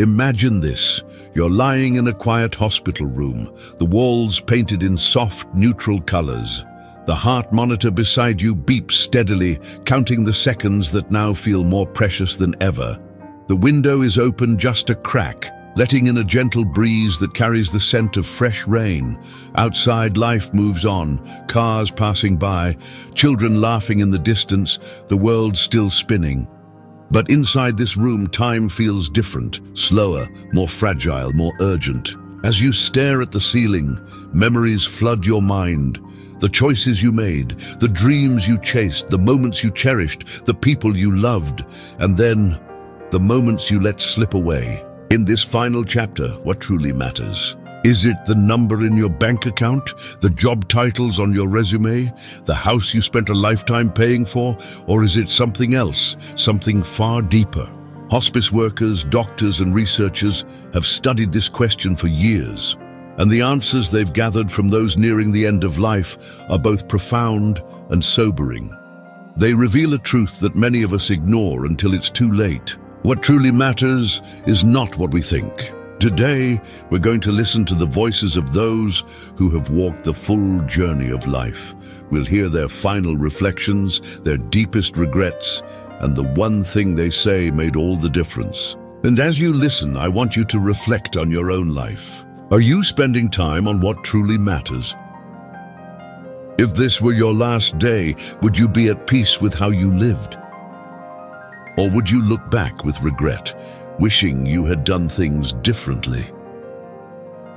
Imagine this. You're lying in a quiet hospital room, the walls painted in soft, neutral colors. The heart monitor beside you beeps steadily, counting the seconds that now feel more precious than ever. The window is open just a crack, letting in a gentle breeze that carries the scent of fresh rain. Outside, life moves on, cars passing by, children laughing in the distance, the world still spinning. But inside this room, time feels different, slower, more fragile, more urgent. As you stare at the ceiling, memories flood your mind. The choices you made, the dreams you chased, the moments you cherished, the people you loved, and then the moments you let slip away. In this final chapter, what truly matters? Is it the number in your bank account, the job titles on your resume, the house you spent a lifetime paying for, or is it something else, something far deeper? Hospice workers, doctors, and researchers have studied this question for years, and the answers they've gathered from those nearing the end of life are both profound and sobering. They reveal a truth that many of us ignore until it's too late. What truly matters is not what we think. Today, we're going to listen to the voices of those who have walked the full journey of life. We'll hear their final reflections, their deepest regrets, and the one thing they say made all the difference. And as you listen, I want you to reflect on your own life. Are you spending time on what truly matters? If this were your last day, would you be at peace with how you lived? Or would you look back with regret, wishing you had done things differently?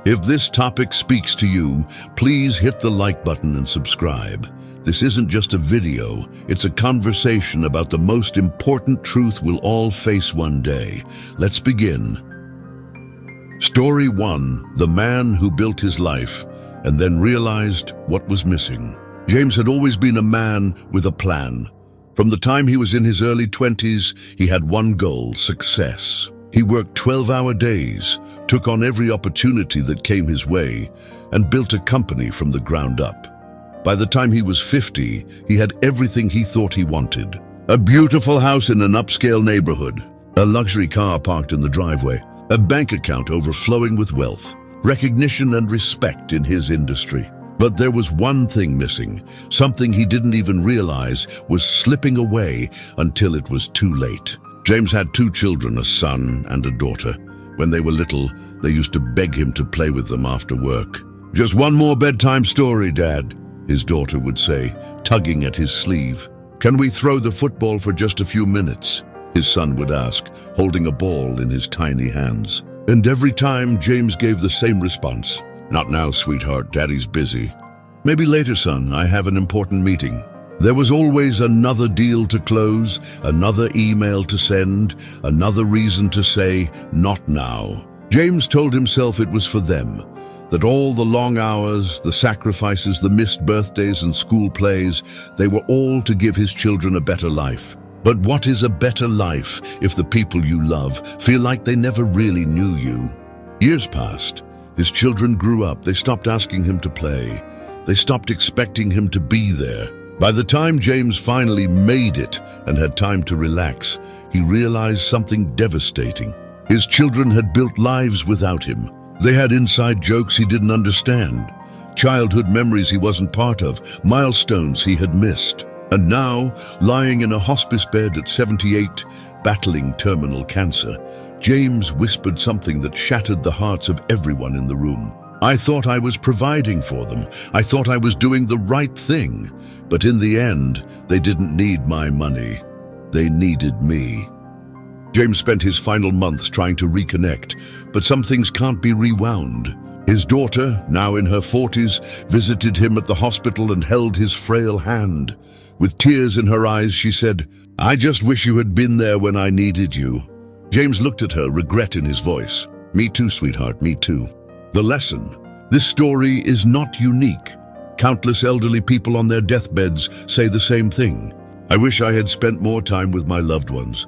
If this topic speaks to you, please hit the like button and subscribe. This isn't just a video, it's a conversation about the most important truth we'll all face one day. Let's begin. Story 1, the man who built his life and then realized what was missing. James had always been a man with a plan. From the time he was in his early 20s, he had one goal: success. He worked 12-hour days, took on every opportunity that came his way, and built a company from the ground up. By the time he was 50, he had everything he thought he wanted. A beautiful house in an upscale neighborhood, a luxury car parked in the driveway, a bank account overflowing with wealth, recognition and respect in his industry. But there was one thing missing, something he didn't even realize was slipping away until it was too late. James had 2 children, a son and a daughter. When they were little, they used to beg him to play with them after work. "Just one more bedtime story, Dad," his daughter would say, tugging at his sleeve. "Can we throw the football for just a few minutes?" his son would ask, holding a ball in his tiny hands. And every time, James gave the same response. "Not now, sweetheart, Daddy's busy." "Maybe later, son, I have an important meeting." There was always another deal to close, another email to send, another reason to say, "Not now." James told himself it was for them, that all the long hours, the sacrifices, the missed birthdays and school plays, they were all to give his children a better life. But what is a better life if the people you love feel like they never really knew you? Years passed. His children grew up. They stopped asking him to play. They stopped expecting him to be there. By the time James finally made it and had time to relax, he realized something devastating. His children had built lives without him. They had inside jokes he didn't understand, childhood memories he wasn't part of, milestones he had missed. And now, lying in a hospice bed at 78, battling terminal cancer, James whispered something that shattered the hearts of everyone in the room. "I thought I was providing for them. I thought I was doing the right thing. But in the end, they didn't need my money. They needed me." James spent his final months trying to reconnect, but some things can't be rewound. His daughter, now in her 40s, visited him at the hospital and held his frail hand. With tears in her eyes, she said, "I just wish you had been there when I needed you." James looked at her, regret in his voice. "Me too, sweetheart, me too." The lesson: this story is not unique. Countless elderly people on their deathbeds say the same thing. "I wish I had spent more time with my loved ones.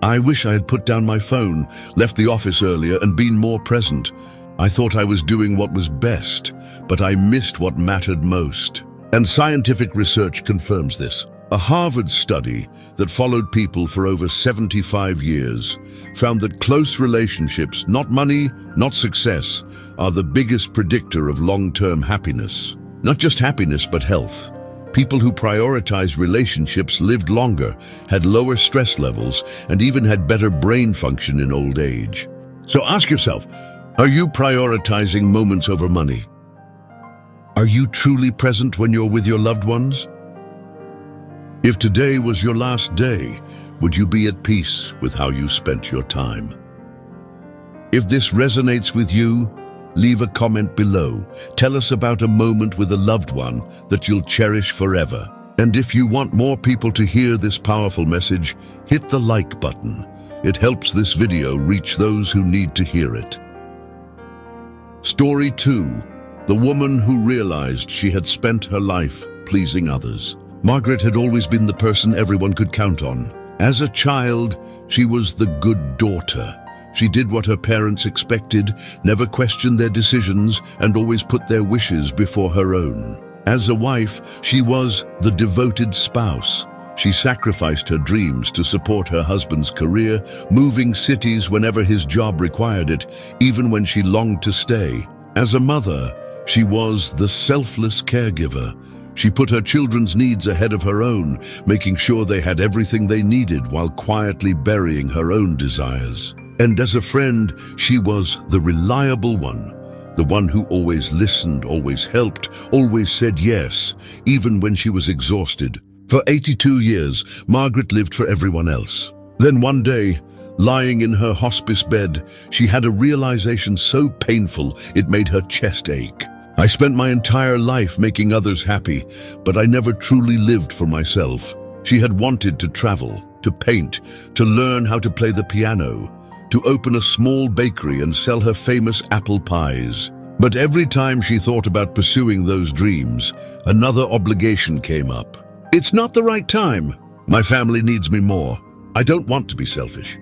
I wish I had put down my phone, left the office earlier, and been more present. I thought I was doing what was best, but I missed what mattered most." And scientific research confirms this. A Harvard study that followed people for over 75 years found that close relationships, not money, not success, are the biggest predictor of long-term happiness. Not just happiness, but health. People who prioritized relationships lived longer, had lower stress levels, and even had better brain function in old age. So ask yourself, are you prioritizing moments over money? Are you truly present when you're with your loved ones? If today was your last day, would you be at peace with how you spent your time? If this resonates with you, leave a comment below. Tell us about a moment with a loved one that you'll cherish forever. And if you want more people to hear this powerful message, hit the like button. It helps this video reach those who need to hear it. Story 2. The woman who realized she had spent her life pleasing others. Margaret had always been the person everyone could count on. As a child, she was the good daughter. She did what her parents expected, never questioned their decisions, and always put their wishes before her own. As a wife, she was the devoted spouse. She sacrificed her dreams to support her husband's career, moving cities whenever his job required it, even when she longed to stay. As a mother, she was the selfless caregiver. She put her children's needs ahead of her own, making sure they had everything they needed while quietly burying her own desires. And as a friend, she was the reliable one, the one who always listened, always helped, always said yes, even when she was exhausted. For 82 years, Margaret lived for everyone else. Then one day, lying in her hospice bed, she had a realization so painful it made her chest ache. I spent my entire life making others happy, but I never truly lived for myself. She had wanted to travel, to paint, to learn how to play the piano, to open a small bakery and sell her famous apple pies. But every time she thought about pursuing those dreams, another obligation came up. It's not the right time. My family needs me more. I don't want to be selfish.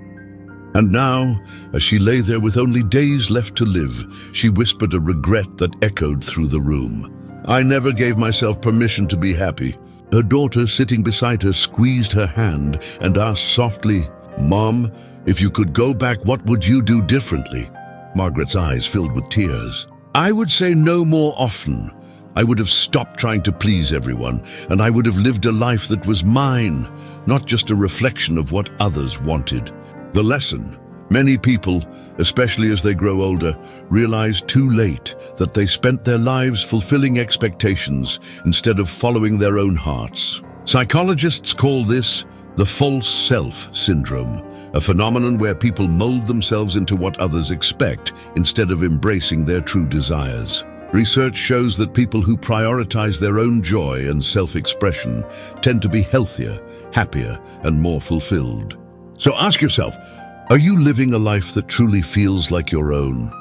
And now, as she lay there with only days left to live, she whispered a regret that echoed through the room. I never gave myself permission to be happy. Her daughter, sitting beside her, squeezed her hand and asked softly, Mom, if you could go back, what would you do differently? Margaret's eyes filled with tears. I would say no more often. I would have stopped trying to please everyone, and I would have lived a life that was mine, not just a reflection of what others wanted. The lesson: many people, especially as they grow older, realize too late that they spent their lives fulfilling expectations instead of following their own hearts. Psychologists call this the false self syndrome, a phenomenon where people mold themselves into what others expect instead of embracing their true desires. Research shows that people who prioritize their own joy and self-expression tend to be healthier, happier, and more fulfilled. So ask yourself, are you living a life that truly feels like your own?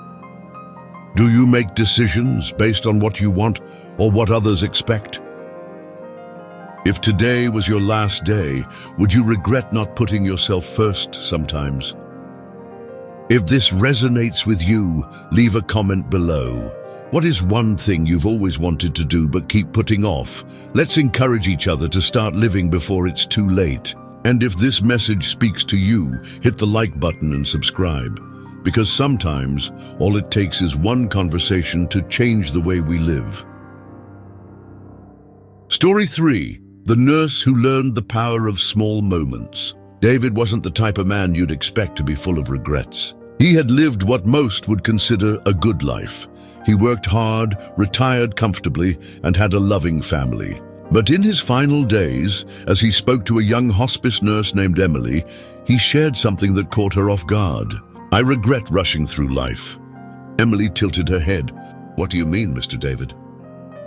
Do you make decisions based on what you want or what others expect? If today was your last day, would you regret not putting yourself first sometimes? If this resonates with you, leave a comment below. What is one thing you've always wanted to do but keep putting off? Let's encourage each other to start living before it's too late. And if this message speaks to you, hit the like button and subscribe. Because sometimes, all it takes is one conversation to change the way we live. Story 3. The nurse who learned the power of small moments. David wasn't the type of man you'd expect to be full of regrets. He had lived what most would consider a good life. He worked hard, retired comfortably, and had a loving family. But in his final days, as he spoke to a young hospice nurse named Emily, he shared something that caught her off guard. I regret rushing through life. Emily tilted her head. What do you mean, Mr. David?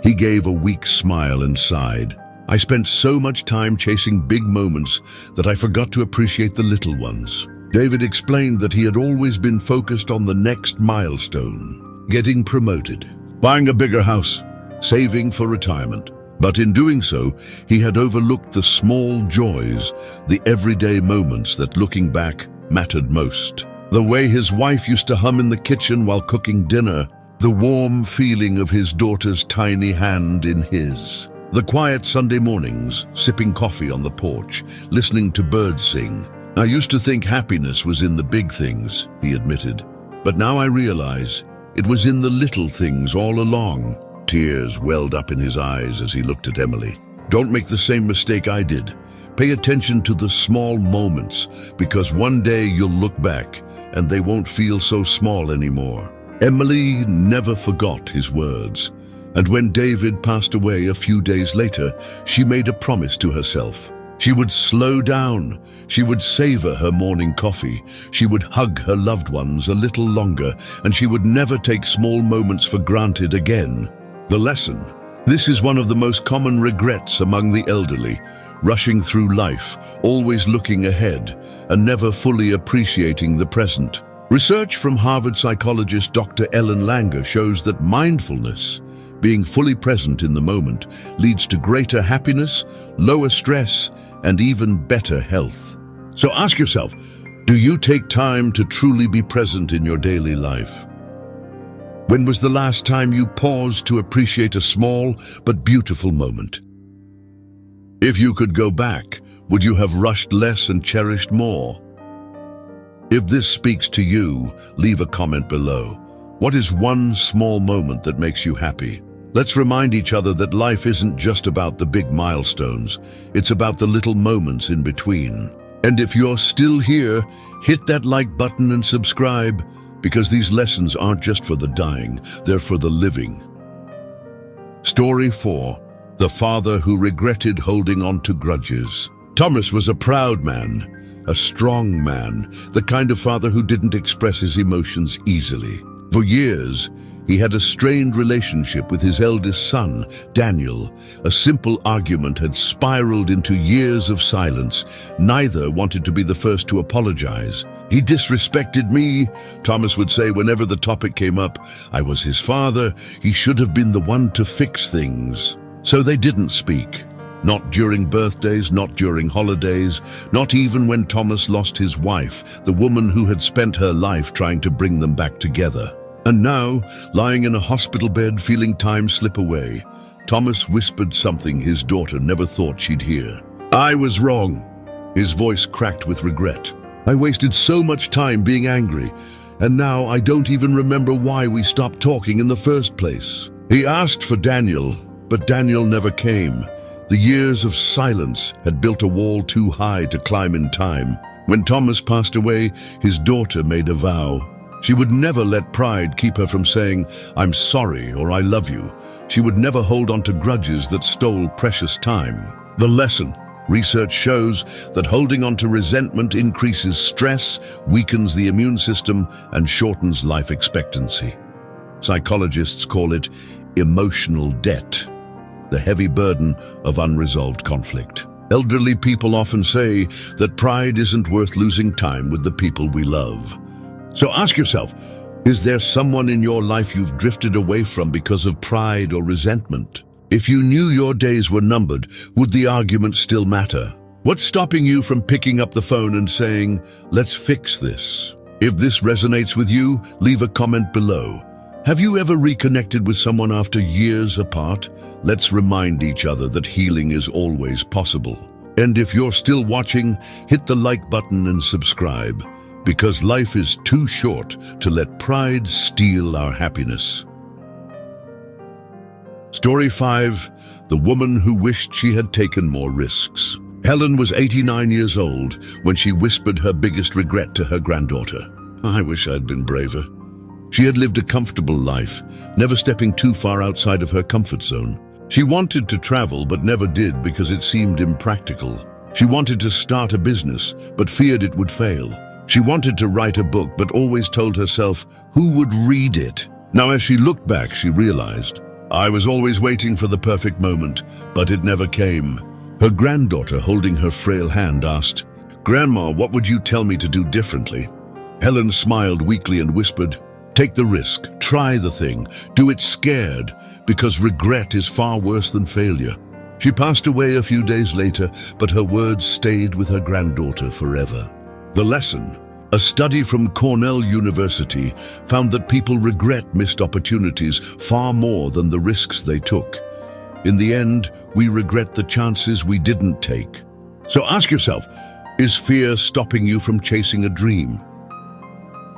He gave a weak smile and sighed. I spent so much time chasing big moments that I forgot to appreciate the little ones. David explained that he had always been focused on the next milestone, getting promoted, buying a bigger house, saving for retirement. But in doing so, he had overlooked the small joys, the everyday moments that, looking back, mattered most. The way his wife used to hum in the kitchen while cooking dinner, the warm feeling of his daughter's tiny hand in his. The quiet Sunday mornings, sipping coffee on the porch, listening to birds sing. I used to think happiness was in the big things, he admitted. But now I realize it was in the little things all along. Tears welled up in his eyes as he looked at Emily. Don't make the same mistake I did. Pay attention to the small moments, because one day you'll look back and they won't feel so small anymore. Emily never forgot his words. And when David passed away a few days later, she made a promise to herself. She would slow down. She would savor her morning coffee. She would hug her loved ones a little longer, and she would never take small moments for granted again. The lesson. This is one of the most common regrets among the elderly, rushing through life, always looking ahead, and never fully appreciating the present. Research from Harvard psychologist Dr. Ellen Langer shows that mindfulness, being fully present in the moment, leads to greater happiness, lower stress, and even better health. So ask yourself, do you take time to truly be present in your daily life? When was the last time you paused to appreciate a small but beautiful moment? If you could go back, would you have rushed less and cherished more? If this speaks to you, leave a comment below. What is one small moment that makes you happy? Let's remind each other that life isn't just about the big milestones. It's about the little moments in between. And if you're still here, hit that like button and subscribe, because these lessons aren't just for the dying, they're for the living. Story 4. The father who regretted holding on to grudges. Thomas was a proud man, a strong man, the kind of father who didn't express his emotions easily. For years, he had a strained relationship with his eldest son, Daniel. A simple argument had spiraled into years of silence. Neither wanted to be the first to apologize. He disrespected me, Thomas would say whenever the topic came up. I was his father. He should have been the one to fix things. So they didn't speak. Not during birthdays, not during holidays, not even when Thomas lost his wife, the woman who had spent her life trying to bring them back together. And now, lying in a hospital bed, feeling time slip away, Thomas whispered something his daughter never thought she'd hear. I was wrong. His voice cracked with regret. I wasted so much time being angry, and now I don't even remember why we stopped talking in the first place. He asked for Daniel, but Daniel never came. The years of silence had built a wall too high to climb in time. When Thomas passed away, his daughter made a vow. She would never let pride keep her from saying, I'm sorry or I love you. She would never hold on to grudges that stole precious time. The lesson. Research shows that holding on to resentment increases stress, weakens the immune system, and shortens life expectancy. Psychologists call it emotional debt, the heavy burden of unresolved conflict. Elderly people often say that pride isn't worth losing time with the people we love. So ask yourself, is there someone in your life you've drifted away from because of pride or resentment? If you knew your days were numbered, would the argument still matter? What's stopping you from picking up the phone and saying, let's fix this? If this resonates with you, leave a comment below. Have you ever reconnected with someone after years apart? Let's remind each other that healing is always possible. And if you're still watching, hit the like button and subscribe, because life is too short to let pride steal our happiness. Story 5. The woman who wished she had taken more risks. Helen was 89 years old when she whispered her biggest regret to her granddaughter. I wish I'd been braver. She had lived a comfortable life, never stepping too far outside of her comfort zone. She wanted to travel but never did because it seemed impractical. She wanted to start a business but feared it would fail. She wanted to write a book but always told herself, who would read it? Now as she looked back, she realized, I was always waiting for the perfect moment, but it never came. Her granddaughter, holding her frail hand, asked, Grandma, what would you tell me to do differently? Helen smiled weakly and whispered, take the risk, try the thing, do it scared, because regret is far worse than failure. She passed away a few days later, but her words stayed with her granddaughter forever. The lesson. A study from Cornell University found that people regret missed opportunities far more than the risks they took. In the end, we regret the chances we didn't take. So ask yourself, is fear stopping you from chasing a dream?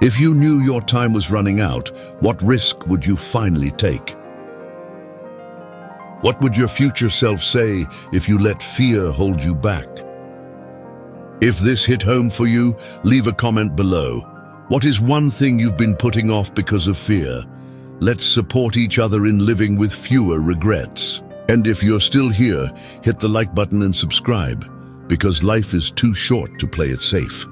If you knew your time was running out, what risk would you finally take? What would your future self say if you let fear hold you back? If this hit home for you, leave a comment below. What is one thing you've been putting off because of fear? Let's support each other in living with fewer regrets. And if you're still here, hit the like button and subscribe, because life is too short to play it safe.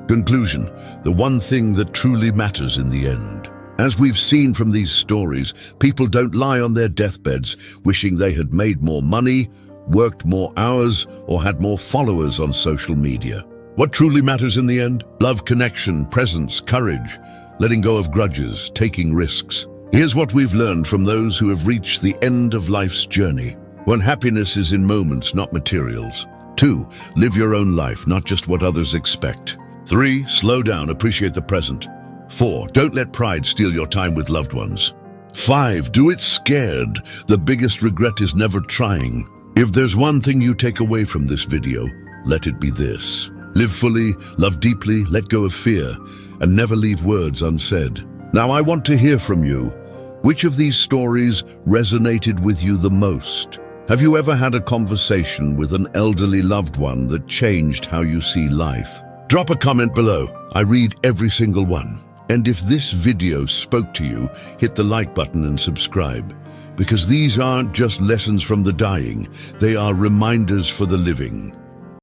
Conclusion: the one thing that truly matters in the end. As we've seen from these stories, people don't lie on their deathbeds wishing they had made more money, worked more hours, or had more followers on social media. What truly matters in the end? Love, connection, presence, courage, letting go of grudges, taking risks. Here's what we've learned from those who have reached the end of life's journey. 1. Happiness is in moments, not materials. 2. Live your own life, not just what others expect. 3. Slow down, appreciate the present. 4. Don't let pride steal your time with loved ones. 5. Do it scared. The biggest regret is never trying. If there's one thing you take away from this video, let it be this. Live fully, love deeply, let go of fear, and never leave words unsaid. Now I want to hear from you. Which of these stories resonated with you the most? Have you ever had a conversation with an elderly loved one that changed how you see life? Drop a comment below. I read every single one. And if this video spoke to you, hit the like button and subscribe. Because these aren't just lessons from the dying, they are reminders for the living.